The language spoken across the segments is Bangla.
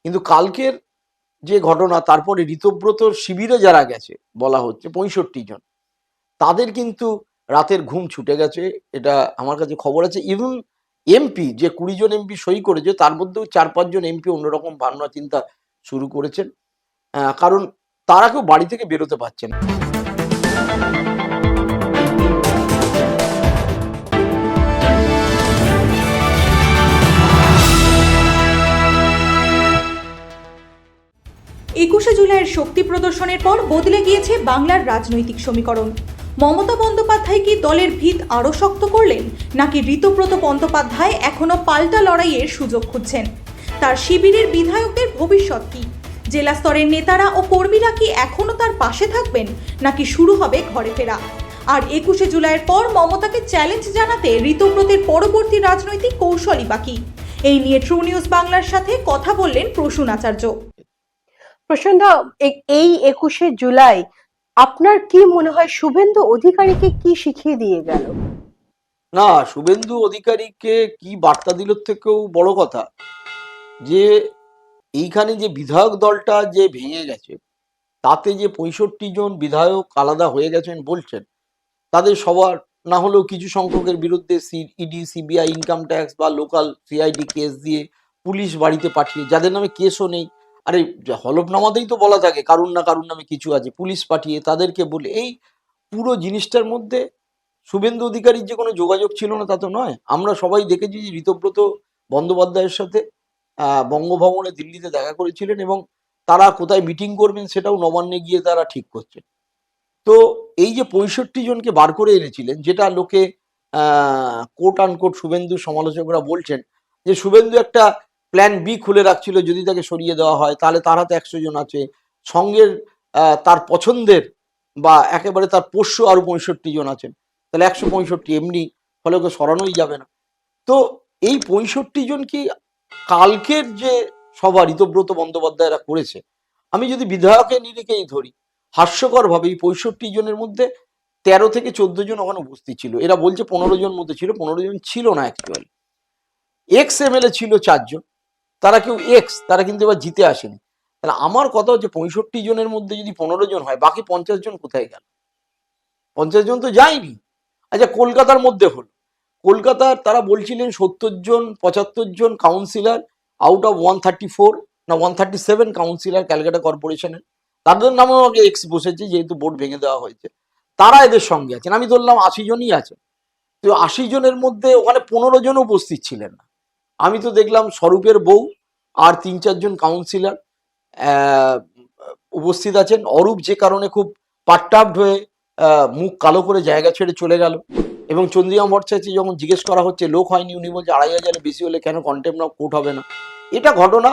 কিন্তু কালকের যে ঘটনা, তারপরে ঋতব্রতর শিবিরে যারা গেছে বলা হচ্ছে 65 জন, তাদের কিন্তু রাতের ঘুম ছুটে গেছে। এটা আমার কাছে খবর আছে। ইভেন এমপি যে 20 জন এমপি সই করেছে, তার মধ্যেও 4-5 জন এমপি অন্যরকম ভাবনা চিন্তা শুরু করেছেন। কারণ তারা কেউ বাড়ি থেকে বেরোতে পারছে না। একুশে জুলাইয়ের শক্তি প্রদর্শনের পর বদলে গিয়েছে বাংলার রাজনৈতিক সমীকরণ। মমতা বন্দ্যোপাধ্যায় কি দলের ভিত আরও শক্ত করলেন, নাকি ঋতব্রত বন্দ্যোপাধ্যায় এখনো পাল্টা লড়াইয়ের সুযোগ খুঁজছেন? তার শিবিরের বিধায়কদের ভবিষ্যৎ কি? জেলা স্তরের নেতারা ও কর্মীরা কি এখনো তার পাশে থাকবেন, নাকি শুরু হবে ঘরে ফেরা? আর একুশে জুলাইয়ের পর মমতাকে চ্যালেঞ্জ জানাতে ঋতব্রতের পরবর্তী রাজনৈতিক কৌশলই বাকি? এই নিয়ে ট্রু নিউজ বাংলার সাথে কথা বললেন প্রসূন আচার্য। প্রসন্ন, এই 21শে জুলাই আপনার কি মনে হয় শুভেন্দু অধিকারীকে কি শিখিয়ে দিয়ে গেল? না, শুভেন্দু অধিকারীকে কি বার্তা দিল থেকেও বড় কথা যে এইখানে যে বিধায়ক দলটা যে ভেঙে গেছে, তাতে যে 65 জন বিধায়ক আলাদা হয়ে গেছেন বলছেন, তাদের সবার না হলেও কিছু সংখ্যকের বিরুদ্ধে ইডি, সিবিআই, ইনকাম ট্যাক্স বা লোকাল সিআইডি কেস দিয়ে পুলিশ বাড়িতে পাঠিয়ে, যাদের নামে কেসও নেই, আরে হলফনামাতেই তো বলা থাকে কারুর না কারুর নামে কিছু আছে, পুলিশ পাঠিয়ে তাদেরকে বলে, এই পুরো জিনিসটার মধ্যে শুভেন্দু অধিকারীর যে কোনো যোগাযোগ ছিল না তা তো নয়। আমরা সবাই দেখেছি যে ঋতব্রত বন্দ্যোপাধ্যায়ের সাথে বঙ্গভবনে দিল্লিতে দেখা করেছিলেন, এবং তারা কোথায় মিটিং করবেন সেটাও নবান্নে গিয়ে তারা ঠিক করছেন। তো এই যে 65 জনকে বার করে এনেছিলেন, যেটা লোকে কোট আনকোট শুভেন্দু সমালোচকরা বলছেন যে শুভেন্দু একটা প্ল্যান বি খুলে রাখছিল, যদি তাকে সরিয়ে দেওয়া হয় তাহলে তার হাতে 100 জন আছে, সঙ্গের তার পছন্দের বা একেবারে তার পোষ্য আরো 65 জন আছেন, তাহলে 165 এমনি, ফলে ওকে সরানোই যাবে না। তো এই 65 জন কি কালকের যে সভা ঋতব্রত বন্দ্যোপাধ্যায়রা করেছে, আমি যদি বিধায়কের নিরিখেই ধরি, হাস্যকরভাবে এই 65 জনের মধ্যে 13 থেকে 14 জন ওখানে উপস্থিত ছিল। এরা বলছে 15 জন মধ্যে ছিল, 15 জন ছিল না অ্যাকচুয়ালি। এক্স এমএলএ ছিল 4 জন, তারা কেউ এক্স, তারা কিন্তু এবার জিতে আসেনি। তাহলে আমার কথা হচ্ছে 65 জনের মধ্যে যদি 15 জন হয়, বাকি 50 জন কোথায় গেল? 50 জন তো যায়নি। আচ্ছা, কলকাতার মধ্যে হলো, কলকাতার তারা বলছিলেন 70 জন 75 জন কাউন্সিলর আউট অফ 134 না 137 কাউন্সিলর ক্যালকাটা কর্পোরেশনের, তাদের নামেও আগে এক্স বসেছে যেহেতু বোর্ড ভেঙে দেওয়া হয়েছে, তারা এদের সঙ্গে আছেন। আমি ধরলাম 80 জনই আছে। তো 80 জনের মধ্যে ওখানে 15 জন উপস্থিত ছিলেন না। আমি তো দেখলাম স্বরূপের বউ আর 3-4 জন কাউন্সিলর উপস্থিত আছেন। অরূপ যে কারণে খুব পাট্টাপড হয়ে মুখ কালো করে জায়গা ছেড়ে চলে গেল, এবং চন্দ্রিমা ভট্টাচার্য যখন জিজ্ঞেস করা হচ্ছে লোক হয়নি, উনি বলছে 2,500-এর বেশি হলে কেন কন্টেম্প অফ কোর্ট হবে না। এটা ঘটনা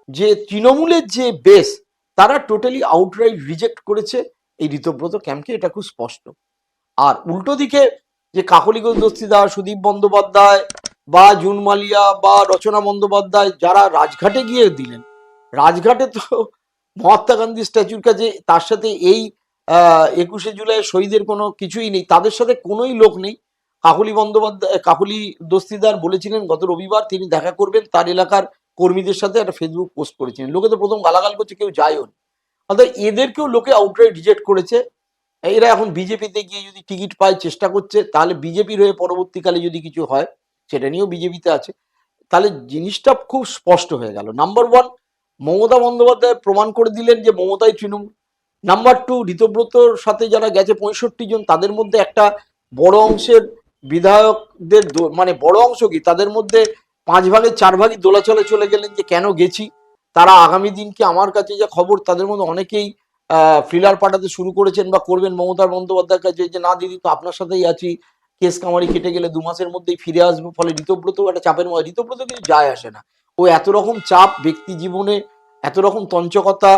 যে তৃণমূলের যে বেস, তারা টোটালি আউটরাইট রিজেক্ট করেছে এই ঋতব্রত ক্যাম্পকে, এটা খুব স্পষ্ট। আর উল্টো দিকে যে কাকলি ঘোষ দস্তিদার, সুদীপ বন্দ্যোপাধ্যায় বা জুন মালিয়া বা রচনা বন্দ্যোপাধ্যায় যারা রাজঘাটে গিয়ে দিলেন, রাজঘাটে তো মহাত্মা গান্ধী স্ট্যাচুর কাছে, তার সাথে এই 21শে জুলাই শহীদের কোনো কিছুই নেই, তাদের সাথে কোনোই লোক নেই। কাকলি বন্দ্যোপাধ্যায়, কাকলি দস্তিদার বলেছিলেন গত রবিবার তিনি দেখা করবেন তার এলাকার কর্মীদের সাথে, একটা ফেসবুক পোস্ট করেছিলেন। লোকে তো প্রথম গালাগাল করছে, কেউ যায়ও না। অর্থাৎ এদেরকেও লোকে আউটরাইট রিজেক্ট করেছে। এরা এখন বিজেপিতে গিয়ে যদি টিকিট পায় চেষ্টা করছে, তাহলে বিজেপির হয়ে পরবর্তীকালে যদি কিছু হয়, সেটা নিয়েও বিজেপিতে আছে। তাহলে জিনিসটা খুব স্পষ্ট হয়ে গেল। নাম্বার ওয়ান, মমতা বন্দ্যোপাধ্যায় প্রমাণ করে দিলেন যে মমতাই তৃণমূল। নাম্বার টু, ঋতব্রতর সাথে যারা গেছে 65 জন, তাদের মধ্যে একটা বড় অংশের বিধায়কদের মানে বড় অংশ কি, তাদের মধ্যে 5 ভাগের 4 ভাগই দোলাচলে চলে গেলেন যে কেন গেছি। তারা আগামী দিনকে, আমার কাছে যা খবর, তাদের মধ্যে অনেকেই ফিলার পাঠাতে শুরু করেছেন বা করবেন মমতা বন্দ্যোপাধ্যায়ের কাছে, যে না দিদি তো আপনার সাথেই আছি, কেস কামারি কেটে গেলে 2 মাসের মধ্যেই ফিরে আসবো। ফলে ঋতব্রত একটা চাপের মধ্যে, ঋতব্রত কিছু যায় আসে না, ও এত রকম চাপ ব্যক্তি জীবনে, এত রকম তঞ্চকতা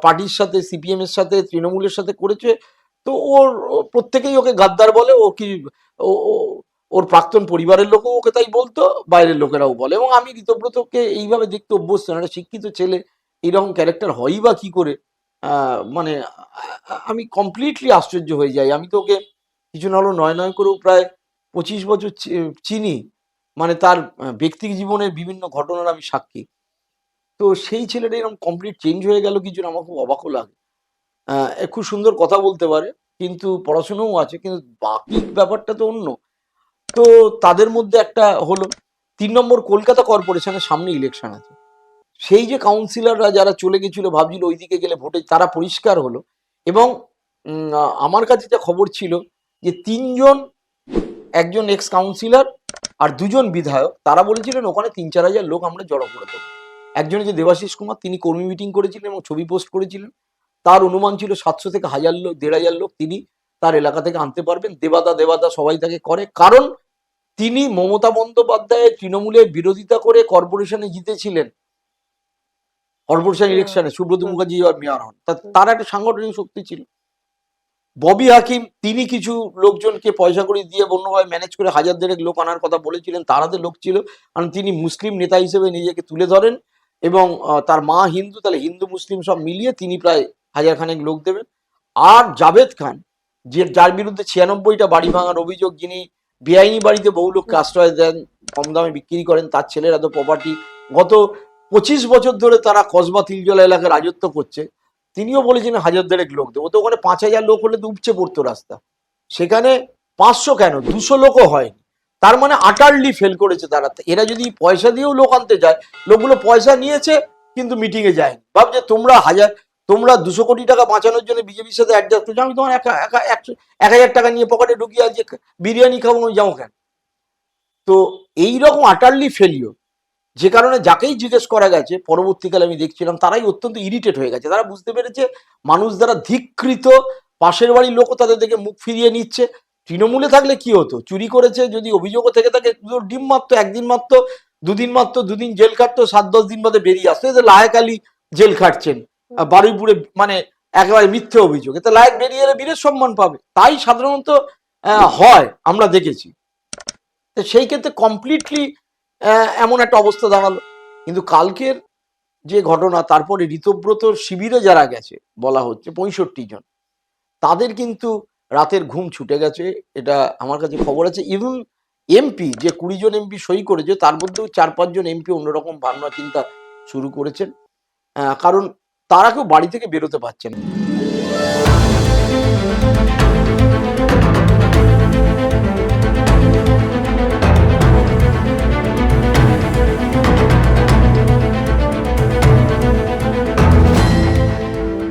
পার্টির সাথে, সিপিএম এর সাথে, তৃণমূলের সাথে করেছে। তো ও প্রত্যেকেই ওকে গাদ্দার বলে। ও কি, ওর প্রাক্তন পরিবারের লোকও ওকে তাই বলতো, বাইরের লোকেরাও বলে। এবং আমি ঋতব্রতকে এইভাবে দেখতে অভ্যস্ত না। একটা শিক্ষিত ছেলে এইরকম ক্যারেক্টার হয়ই বা কি করে, মানে আমি কমপ্লিটলি আশ্চর্য হয়ে যাই। আমি তো ওকে কিছু না হলো নয় নয় করেও প্রায় 25 বছর চিনি, মানে তার ব্যক্তি জীবনের বিভিন্ন ঘটনার আমি সাক্ষী। তো সেই ছেলেটা এরকম কমপ্লিট চেঞ্জ হয়ে গেল কিছু, আমার খুব অবাকও লাগে। এ খুব সুন্দর কথা বলতে পারে, কিন্তু পড়াশোনাও আছে, কিন্তু বাকি ব্যাপারটা তো অন্য। তো তাদের মধ্যে একটা হলো। 3 নম্বর, কলকাতা কর্পোরেশনের সামনে ইলেকশন আছে। সেই যে কাউন্সিলররা যারা চলে গেছিল, ভাবছিল ওইদিকে গেলে ভোটে, তারা পরিষ্কার হলো। এবং আমার কাছে যা খবর ছিল যে 3জন, একজন এক্স কাউন্সিলর আর 2জন বিধায়ক, তারা বলেছিলেন ওখানে 3-4 হাজার লোক আমরা জড়ো করে দেবো। একজন যে দেবাশিস কুমার, তিনি কর্মী মিটিং করেছিলেন এবং ছবি পোস্ট করেছিলেন। তার অনুমান ছিল 700 থেকে 1000 লোক, 1500 লোক তিনি তার এলাকা থেকে আনতে পারবেন। দেবাদা সবাই তাকে করে, কারণ তিনি মমতা বন্দ্যোপাধ্যায়ের তৃণমূলের বিরোধিতা করে কর্পোরেশনে জিতেছিলেন। কর্পোরেশন ইলেকশনে সুব্রত মুখার্জি আর মেয়র হন, তার একটা সাংগঠনিক শক্তি ছিল। ববি হাকিম, তিনি কিছু লোকজনকে পয়সা করে দিয়ে অন্যভাবে ম্যানেজ করে 1000-দেড়েক লোক আনার কথা বলেছিলেন, তার হাতে লোক ছিল, কারণ তিনি মুসলিম নেতা হিসেবে নিজেকে তুলে ধরেন এবং তার মা হিন্দু, তাহলে হিন্দু মুসলিম সব মিলিয়ে তিনি প্রায় 1000 খানেক লোক দেবেন। আর জাভেদ খান, যার বিরুদ্ধে 96টা বাড়ি ভাঙার অভিযোগ, যিনি বেআইনি বাড়িতে বহু লোককে আশ্রয় দেন, কম দামে বিক্রি করেন, তার ছেলের এত প্রপার্টি, গত 25 বছর ধরে তারা কসবা তিলজলা এলাকায় রাজত্ব করছে, তিনিও বলেছেন 1000-দেড়েক লোক দেবো। তো ওখানে 5000 লোক হলে তো উপচে পড়তো রাস্তা, সেখানে 500 কেন 200 লোকও হয়নি। তার মানে আটারলি ফেল করেছে তারা। এরা যদি পয়সা দিয়েও লোক আনতে যায়, লোকগুলো পয়সা নিয়েছে কিন্তু মিটিং এ যায়নি, ভাবছে তোমরা 200 কোটি টাকা বাঁচানোর জন্য বিজেপির সাথে অ্যাডজাস্ট করছো, আমি তোমার 1000 টাকা নিয়ে পকেটে ঢুকিয়ে আজকে বিরিয়ানি খাবো, আমি যাবো কেন? তো এইরকম আটারলি ফেলিওর, যে কারণে যাকেই জিজ্ঞেস করা গেছে পরবর্তীকালে আমি দেখছিলাম তারাই অত্যন্ত ইরিটেট হয়ে গেছে। তারা বুঝতে পেরেছে মানুষ দ্বারা ধিক্কৃত, পাশের বাড়ির লোকও তাদের দেখে মুখ ফিরিয়ে নিচ্ছে। তৃণমূলে থাকলে কি হতো, চুরি করেছে যদি অভিযোগও থেকে থাকে, ডিম মারতো, একদিন মারতো, দুদিন মারতো, দুদিন জেল খাটতো, 7-10 দিন বাদে বেরিয়ে আসতো। এতে লায়েক আলী জেল খাটছেন বারুইপুরে, মানে একেবারে মিথ্যে অভিযোগ, এতে লায়েক বেরিয়ে এলে বীরের সম্মান পাবে, তাই সাধারণত হয়, আমরা দেখেছি। তো সেই ক্ষেত্রে কমপ্লিটলি এমন একটা অবস্থা দাঁড়ালো। কিন্তু কালকের যে ঘটনা, তারপরে ঋতব্রতর শিবিরে যারা গেছে বলা হচ্ছে 65 জন, তাদের কিন্তু রাতের ঘুম ছুটে গেছে, এটা আমার কাছে খবর আছে। ইভেন এমপি, যে 20 জন এমপি সই করেছে, তার মধ্যেও 4-5 জন এমপি অন্যরকম ভাবনা চিন্তা শুরু করেছেন, কারণ তারা কেউ বাড়ি থেকে বেরোতে পারছে না।